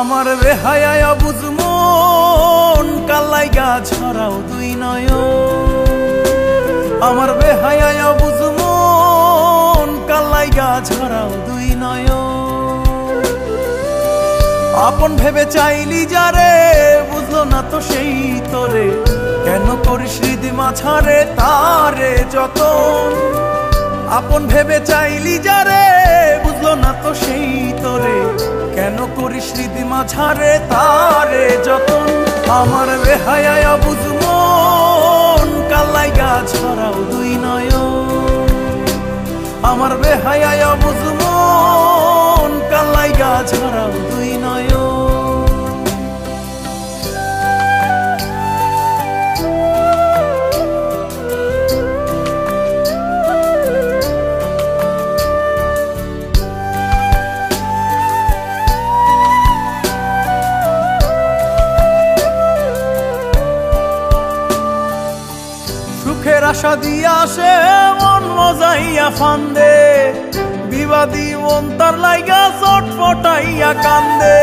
আমার বেহায়া বুঝ মন কালাইগা ছড়াও দুই নয়ন। আমার বেহায়া বুঝ মন কালাইগা ছড়াও দুই নয়ন। আপন ভেবে চাইলি যারে বুঝলো না তো সেই তোরে, কেন করিস হৃদি মাঝারে তারে যতন। আপন ভেবে চাইলি যারে বুঝলো না তো সেই তোরে, কেন করিস হৃদি মাঝারে তারে যতন। আমার বেহায়া বুঝ মন কালাইগা ছড়াও দুই নয়ন। আমার বেহায়া বুঝ মন কালাইগা ছড়াও দুই নয়ন। সুখের আশা দিয়া সে মন মজাইয়া ফান্দে, বিবাদী মন তার লাইগা চটফটাইয়া কান্দে।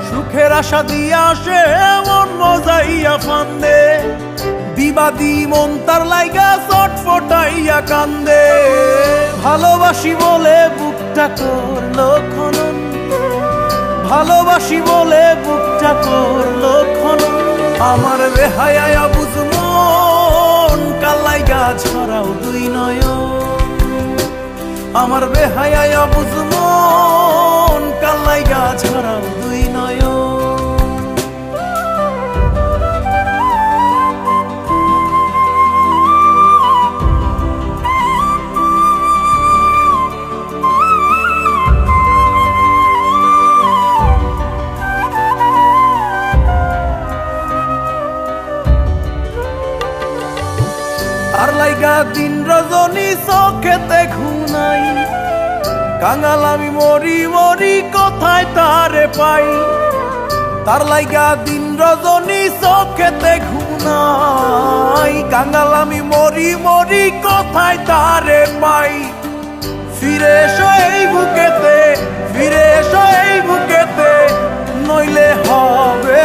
সুখের আশা দিয়া সে মন মজাইয়া ফান্দে, বিবাদী মন তার লাইগা চটফটাইয়া কান্দে। ভালোবাসি বলে বুকটা করলো খনন, ভালোবাসি বলে বুকটা করলো খনন। আমার বেহায়া বুঝ মন কালাইগা ছড়াও দুই নয়ন। আমার বেহায়া বুঝ মন কালাইগা ছড়াও দুই নয়ন। তার লাইগা দিন রজনী চোখেতে ঘুমাই, কাঙাল আমি মরি মরি কোথায় তারে পাই। তার লাইগা দিন রজনী চোখেতে ঘুমাই, কাঙাল আমি মরি মরি কোথায় তারে পাই। ফিরে এসো এই বুকেতে, ফিরে এসো এই বুকেতে, নইলে হবে